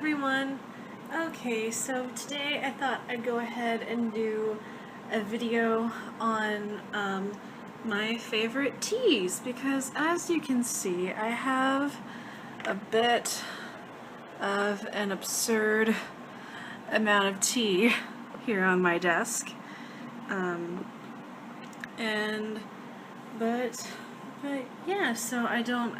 everyone. Okay, so today I thought I'd go ahead and do a video on my favorite teas because as you can see I have a bit of an absurd amount of tea here on my desk. But yeah, so I don't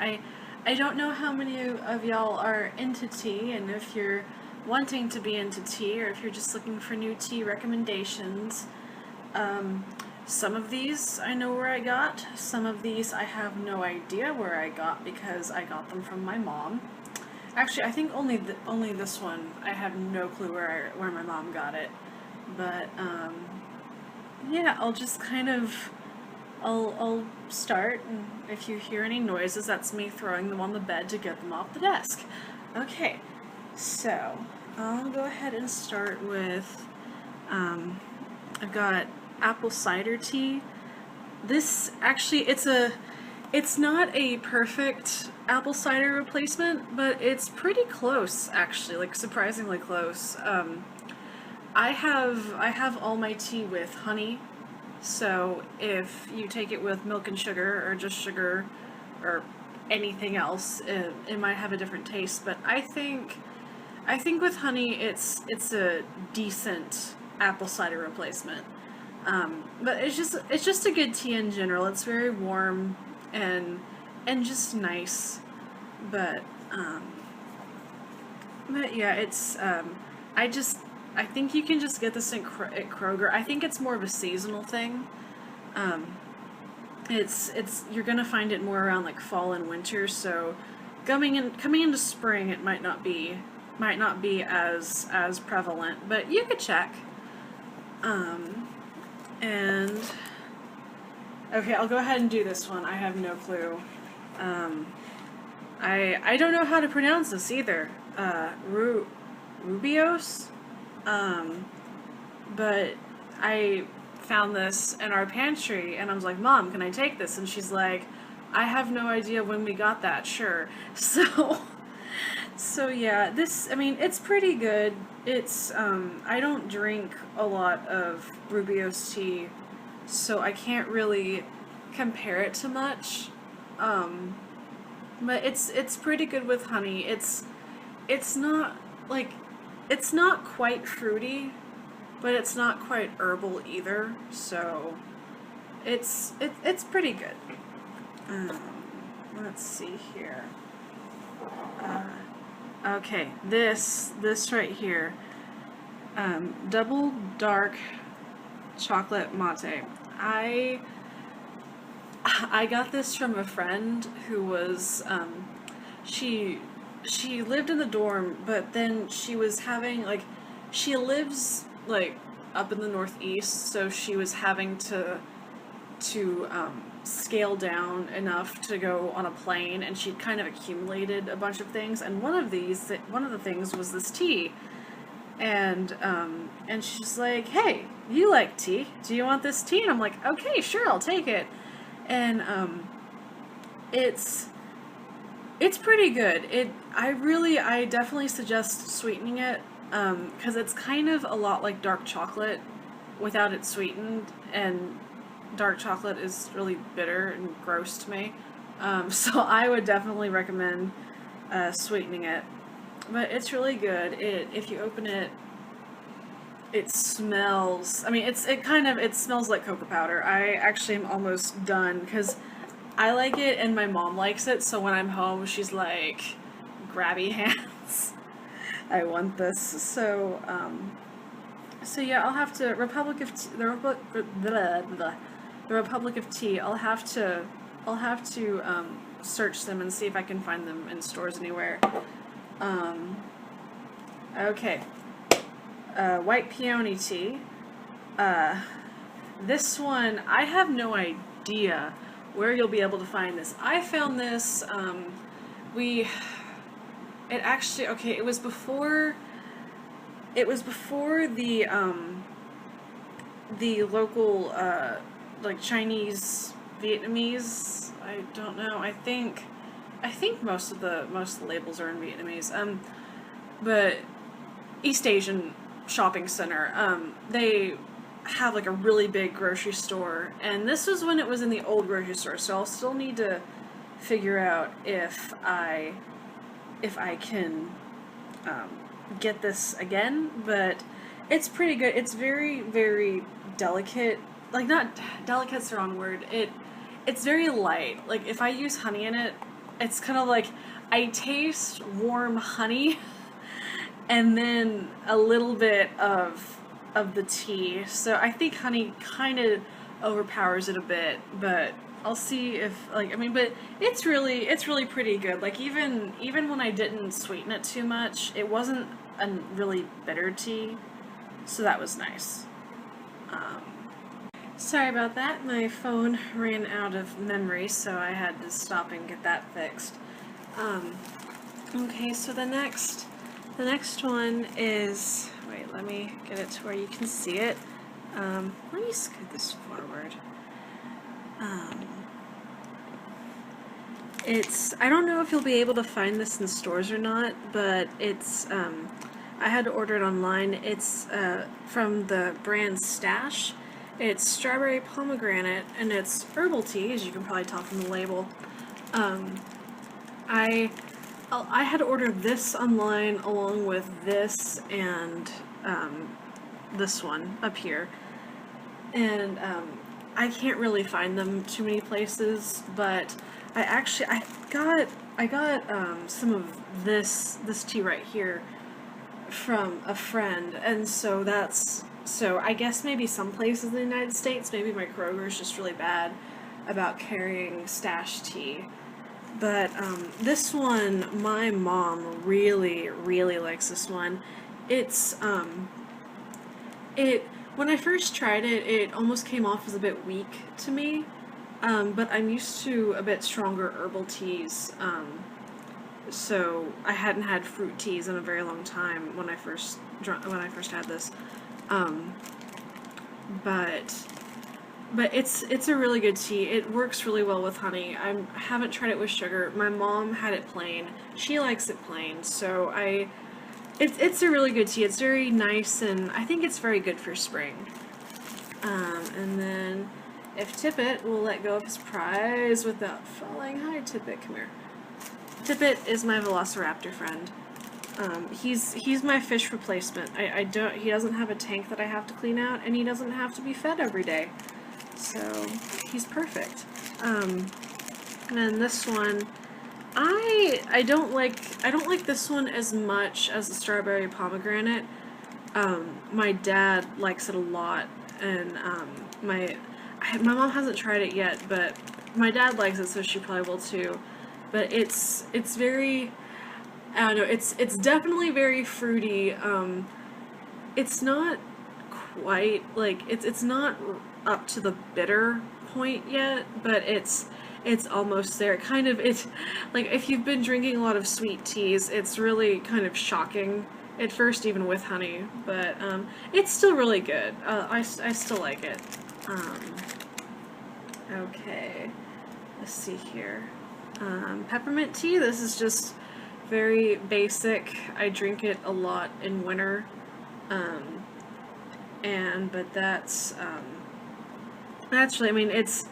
know how many of y'all are into tea, and if you're wanting to be into tea, or if you're just looking for new tea recommendations. Some of these I know where I got. Some of these I have no idea where I got because I got them from my mom. Actually, I think only this one I have no clue where my mom got it. But yeah, I'll just kind of I'll start, and if you hear any noises, that's me throwing them on the bed to get them off the desk. Okay, so I'll go ahead and start with, I've got apple cider tea. This actually, it's not a perfect apple cider replacement, but it's pretty close actually, like surprisingly close. I have all my tea with honey. So if you take it with milk and sugar, or just sugar, or anything else, it might have a different taste. But I think with honey, it's a decent apple cider replacement. But it's just a good tea in general. It's very warm and just nice. But yeah, it's I think you can just get this at Kroger. I think it's more of a seasonal thing. You're gonna find it more around like fall and winter. So coming into spring, it might not be as prevalent. But you could check. And okay, I'll go ahead and do this one. I have no clue. I don't know how to pronounce this either. Rubios. But I found this in our pantry, and I was like, Mom, can I take this? And she's like, I have no idea when we got that, sure. So yeah, this, I mean, it's pretty good. It's, I don't drink a lot of Rubio's tea, so I can't really compare it to much. But it's pretty good with honey. It's not, like, it's not quite fruity, but it's not quite herbal either, so it's pretty good. Let's see here. Okay, this right here, double dark chocolate mate. I got this from a friend who was she lived in the dorm, but then she was having, like, she lives, like, up in the Northeast, so she was having to scale down enough to go on a plane, and she'd kind of accumulated a bunch of things, and one of the things was this tea, and she's like, hey, you like tea, do you want this tea? And I'm like, okay, sure, I'll take it. And it's pretty good. I definitely suggest sweetening it, because it's kind of a lot like dark chocolate without it sweetened, and dark chocolate is really bitter and gross to me. So I would definitely recommend sweetening it. But it's really good. If you open it, it smells, I mean, it smells like cocoa powder. I actually am almost done, because I like it and my mom likes it, so when I'm home, she's like, grabby hands. I want this. So yeah, I'll have to, the Republic of Tea, I'll have to search them and see if I can find them in stores anywhere. Okay. White peony tea. This one, I have no idea where you'll be able to find this. I found this, it was before the local, like, Chinese, Vietnamese, I don't know, I think most of the labels are in Vietnamese. but East Asian shopping center. They have like a really big grocery store, and this was when it was in the old grocery store. So I'll still need to figure out if I can get this again, but it's pretty good. It's very, very delicate. Like, not delicate's the wrong word. It's very light. Like, if I use honey in it, it's kind of like I taste warm honey and then a little bit of the tea. So I think honey kind of overpowers it a bit, but I'll see if, like, I mean, but it's really pretty good. Like, even when I didn't sweeten it too much, it wasn't a really bitter tea, so that was nice. Sorry about that. My phone ran out of memory, so I had to stop and get that fixed. Okay, so the next one is, wait, let me get it to where you can see it. Let me scoot this forward. I don't know if you'll be able to find this in stores or not, but it's, I had to order it online. It's from the brand Stash. It's strawberry pomegranate, and it's herbal tea, as you can probably tell from the label. I had to order this online along with this and this one up here, and I can't really find them too many places, but I got some of this tea right here from a friend, and so I guess maybe some places in the United States, maybe my Kroger's just really bad about carrying Stash tea. But this one, my mom really, really likes this one. It's when I first tried it, it almost came off as a bit weak to me. But I'm used to a bit stronger herbal teas. So I hadn't had fruit teas in a very long time when I first had this. But it's a really good tea. It works really well with honey. I haven't tried it with sugar. My mom had it plain. She likes it plain. So it's a really good tea. It's very nice, and I think it's very good for spring. And then if Tippet will let go of his prize without falling, hi Tippet, come here. Tippet is my Velociraptor friend. He's my fish replacement. He doesn't have a tank that I have to clean out, and he doesn't have to be fed every day. So he's perfect. And then this one, I don't like this one as much as the strawberry pomegranate. My dad likes it a lot, and my mom hasn't tried it yet, but my dad likes it, so she probably will too. But it's very, I don't know, it's definitely very fruity. It's not quite, like, it's not up to the bitter point yet, but it's almost there. It's like, if you've been drinking a lot of sweet teas, it's really kind of shocking at first, even with honey, but it's still really good. I still like it. Okay, let's see here. Peppermint tea, this is just very basic. I drink it a lot in winter, but that's really, I mean, it's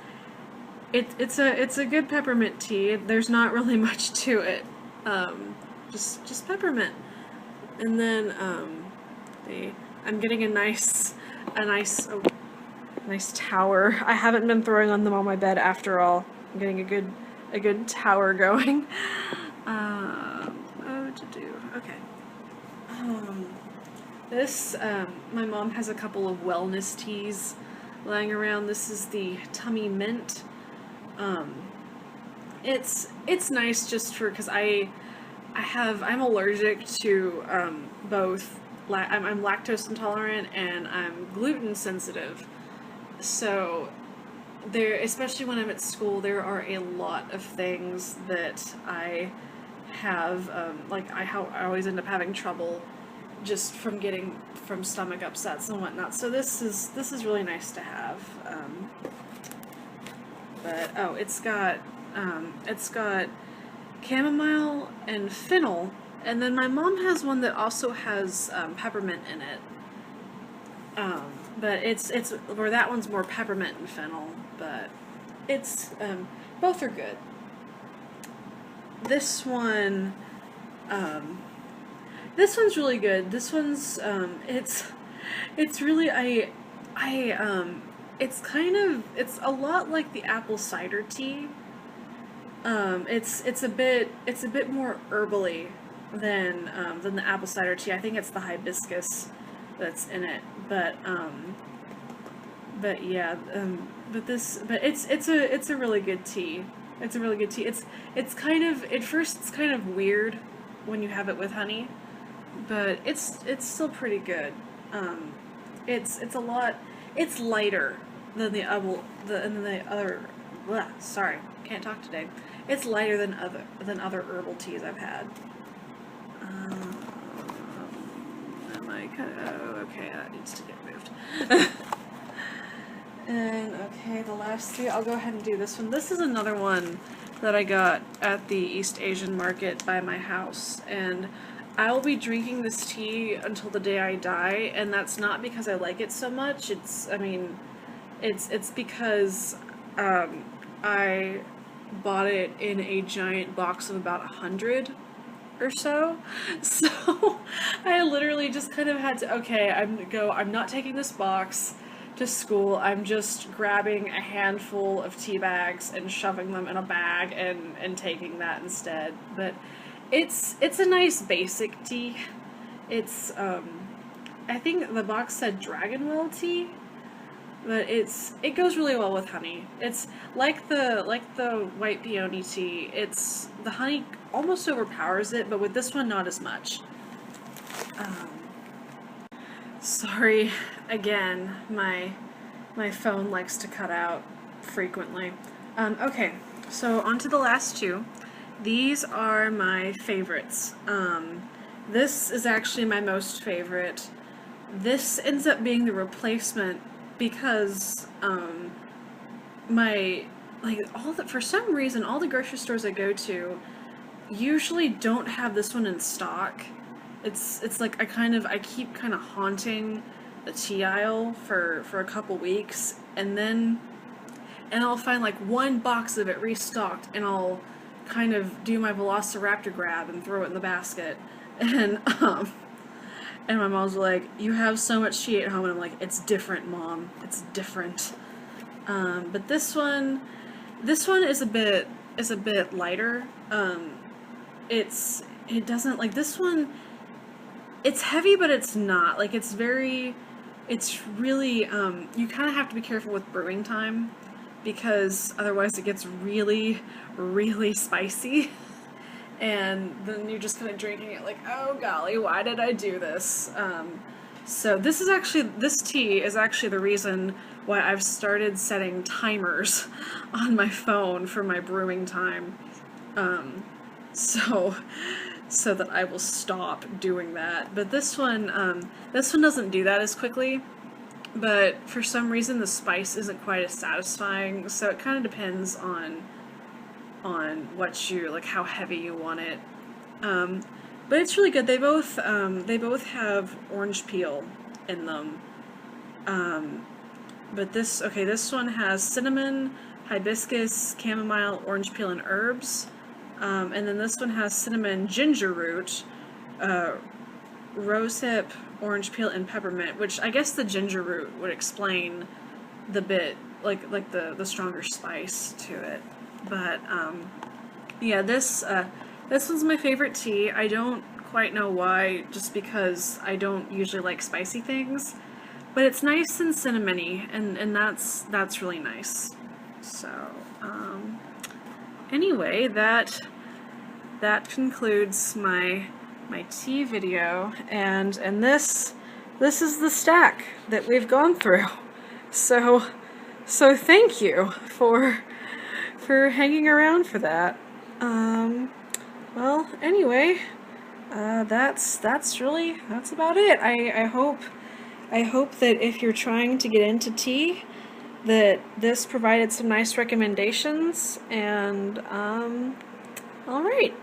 a good peppermint tea. There's not really much to it, just peppermint. And then I'm getting a nice tower. I haven't been throwing on them on my bed after all. I'm getting a good tower going. Okay. My mom has a couple of wellness teas lying around. This is the Tummy Mint. It's nice just because I'm allergic to both. I'm lactose intolerant and I'm gluten sensitive. So especially when I'm at school, there are a lot of things that I have, I always end up having trouble just from stomach upsets and whatnot. So this is really nice to have. It's got chamomile and fennel And then my mom has one that also has peppermint in it. But it's where that one's more peppermint and fennel, but it's both are good. This one, this one's really good. This one's it's really it's a lot like the apple cider tea. It's a bit more herbally than the apple cider tea. I think it's the hibiscus that's in it, but yeah, but it's a really good tea. It's a really good tea. It's kind of, at first it's kind of weird when you have it with honey, but it's still pretty good. It's a lot. It's lighter than the other. Sorry, can't talk today. It's lighter than other herbal teas I've had. Okay, that needs to get moved. And okay, the last three, I'll go ahead and do this one. This is another one that I got at the East Asian market by my house, and I will be drinking this tea until the day I die, and that's not because I like it so much. It's because I bought it in a giant box of about 100 or so. So I literally just kind of had to, okay, I'm not taking this box to school. I'm just grabbing a handful of tea bags and shoving them in a bag and taking that instead. But it's a nice basic tea. It's I think the box said Dragonwell tea, but it goes really well with honey. It's like the white peony tea. It's the honey almost overpowers it, but with this one not as much. Sorry, again, my phone likes to cut out frequently. Okay, so on to the last two. These are my favorites. This is actually my most favorite. This ends up being the replacement because for some reason all the grocery stores I go to usually don't have this one in stock. It's like I keep kind of haunting the tea aisle for a couple weeks, and I'll find like one box of it restocked, and I'll kind of do my Velociraptor grab and throw it in the basket, and my mom's like, "You have so much tea at home," and I'm like, "It's different, Mom. It's different." But this one is a bit lighter. It doesn't, like, this one, it's heavy, but it's not. Like, it's really, you kind of have to be careful with brewing time, because otherwise it gets really, really spicy. And then you're just kind of drinking it like, oh golly, why did I do this? So this tea is actually the reason why I've started setting timers on my phone for my brewing time. So that I will stop doing that. But this one doesn't do that as quickly, but for some reason the spice isn't quite as satisfying, so it kind of depends on what like how heavy you want it. But it's really good. They both have orange peel in them. But this one has cinnamon, hibiscus, chamomile, orange peel, and herbs. And then this one has cinnamon, ginger root, rosehip, orange peel, and peppermint, which I guess the ginger root would explain the bit, like the stronger spice to it. But yeah, this one's my favorite tea. I don't quite know why, just because I don't usually like spicy things, but it's nice and cinnamony, and that's really nice. So anyway, that concludes my tea video, and this is the stack that we've gone through. So thank you for hanging around for that. Well, anyway, that's about it. I hope that if you're trying to get into tea, that this provided some nice recommendations, and alright.